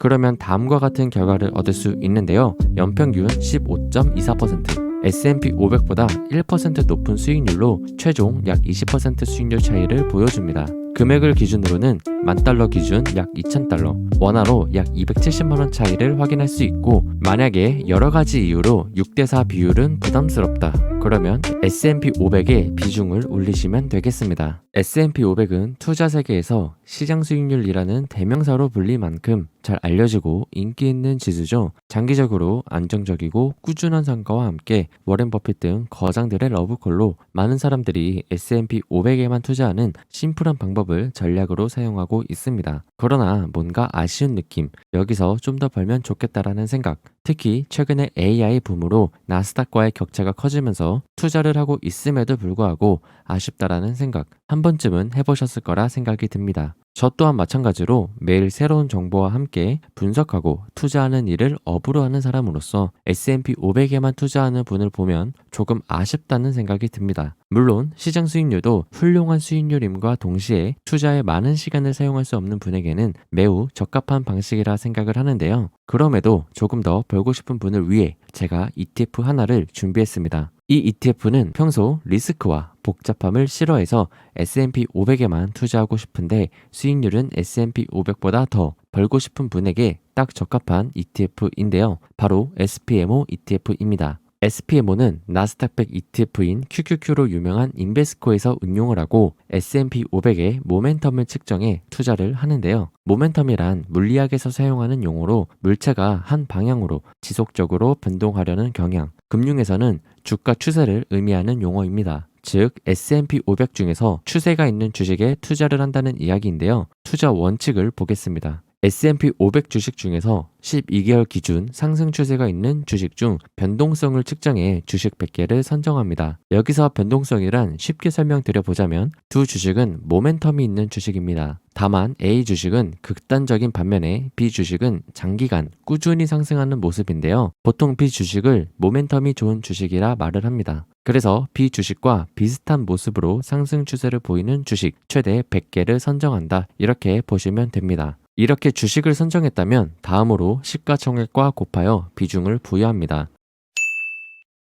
그러면 다음과 같은 결과를 얻을 수 있는데요. 연평균 15.24%, S&P 500보다 1% 높은 수익률로 최종 약 20% 수익률 차이를 보여줍니다. 금액을 기준으로는 $10,000 기준 약 $2,000, 원화로 약 270만원 차이를 확인할 수 있고, 만약에 여러가지 이유로 6대4 비율은 부담스럽다. 그러면 S&P 500의 비중을 올리시면 되겠습니다. S&P 500은 투자 세계에서 시장 수익률이라는 대명사로 불릴 만큼 잘 알려지고 인기 있는 지수죠. 장기적으로 안정적이고 꾸준한 성과와 함께 워렌 버핏 등 거장들의 러브콜로 많은 사람들이 S&P 500에만 투자하는 심플한 방법을 전략으로 사용하고 있습니다. 그러나 뭔가 아쉬운 느낌, 여기서 좀 더 벌면 좋겠다라는 생각, 특히 최근에 AI 붐으로 나스닥과의 격차가 커지면서 투자를 하고 있음에도 불구하고 아쉽다라는 생각 한 번쯤은 해보셨을 거라 생각이 듭니다. 저 또한 마찬가지로 매일 새로운 정보와 함께 분석하고 투자하는 일을 업으로 하는 사람으로서 S&P 500에만 투자하는 분을 보면 조금 아쉽다는 생각이 듭니다. 물론 시장 수익률도 훌륭한 수익률임과 동시에 투자에 많은 시간을 사용할 수 없는 분에게는 매우 적합한 방식이라 생각을 하는데요. 그럼에도 조금 더 벌고 싶은 분을 위해 제가 ETF 하나를 준비했습니다. 이 ETF는 평소 리스크와 복잡함을 싫어해서 S&P 500에만 투자하고 싶은데 수익률은 S&P 500보다 더 벌고 싶은 분에게 딱 적합한 ETF인데요. 바로 SPMO ETF입니다. SPMO는 나스닥 100 ETF인 QQQ로 유명한 인베스코에서 운용을 하고 S&P 500의 모멘텀을 측정해 투자를 하는데요. 모멘텀이란 물리학에서 사용하는 용어로 물체가 한 방향으로 지속적으로 변동하려는 경향, 금융에서는 주가 추세를 의미하는 용어입니다. 즉 S&P 500 중에서 추세가 있는 주식에 투자를 한다는 이야기인데요. 투자 원칙을 보겠습니다. S&P 500 주식 중에서 12개월 기준 상승 추세가 있는 주식 중 변동성을 측정해 주식 100개를 선정합니다. 여기서 변동성이란 쉽게 설명드려보자면 두 주식은 모멘텀이 있는 주식입니다. 다만 A 주식은 극단적인 반면에 B 주식은 장기간 꾸준히 상승하는 모습인데요. 보통 B 주식을 모멘텀이 좋은 주식이라 말을 합니다. 그래서 B 주식과 비슷한 모습으로 상승 추세를 보이는 주식 최대 100개를 선정한다. 이렇게 보시면 됩니다. 이렇게 주식을 선정했다면 다음으로 시가총액과 곱하여 비중을 부여합니다.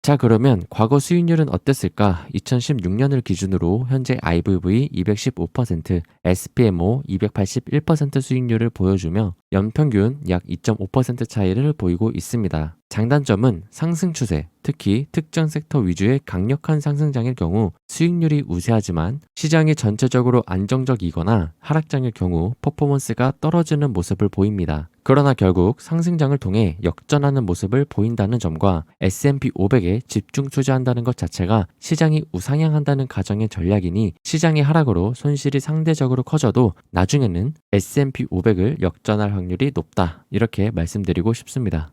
자, 그러면 과거 수익률은 어땠을까? 2016년을 기준으로 현재 IVV 215%, SPMO 281% 수익률을 보여주며 연평균 약 2.5% 차이를 보이고 있습니다. 장단점은 상승 추세, 특히 특정 섹터 위주의 강력한 상승장일 경우 수익률이 우세하지만 시장이 전체적으로 안정적이거나 하락장일 경우 퍼포먼스가 떨어지는 모습을 보입니다. 그러나 결국 상승장을 통해 역전하는 모습을 보인다는 점과 S&P 500에 집중 투자한다는 것 자체가 시장이 우상향한다는 가정의 전략이니 시장의 하락으로 손실이 상대적으로 커져도 나중에는 S&P 500을 역전할 확률이 높다. 이렇게 말씀드리고 싶습니다.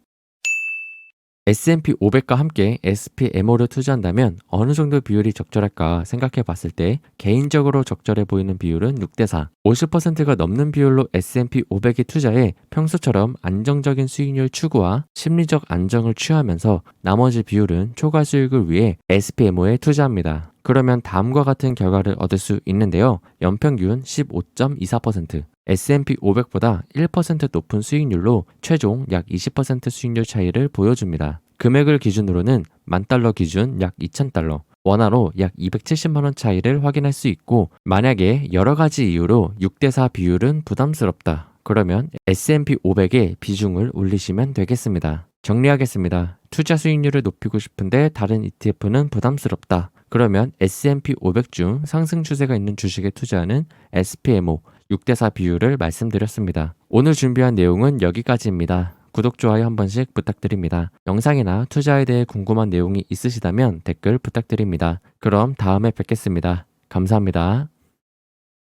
S&P 500과 함께 SPMO를 투자한다면 어느 정도 비율이 적절할까 생각해 봤을 때 개인적으로 적절해 보이는 비율은 6대4, 50%가 넘는 비율로 S&P 500에 투자해 평소처럼 안정적인 수익률 추구와 심리적 안정을 취하면서 나머지 비율은 초과 수익을 위해 SPMO에 투자합니다. 그러면 다음과 같은 결과를 얻을 수 있는데요. 연평균 15.24%, S&P 500보다 1% 높은 수익률로 최종 약 20% 수익률 차이를 보여줍니다. 금액을 기준으로는 $10,000 기준 약 $2,000, 원화로 약 270만원 차이를 확인할 수 있고, 만약에 여러가지 이유로 6대4 비율은 부담스럽다. 그러면 S&P 500의 비중을 올리시면 되겠습니다. 정리하겠습니다. 투자 수익률을 높이고 싶은데 다른 ETF는 부담스럽다. 그러면 S&P 500 중 상승 추세가 있는 주식에 투자하는 SPMO 6대4 비율을 말씀드렸습니다. 오늘 준비한 내용은 여기까지입니다. 구독, 좋아요 한 번씩 부탁드립니다. 영상이나 투자에 대해 궁금한 내용이 있으시다면 댓글 부탁드립니다. 그럼 다음에 뵙겠습니다. 감사합니다.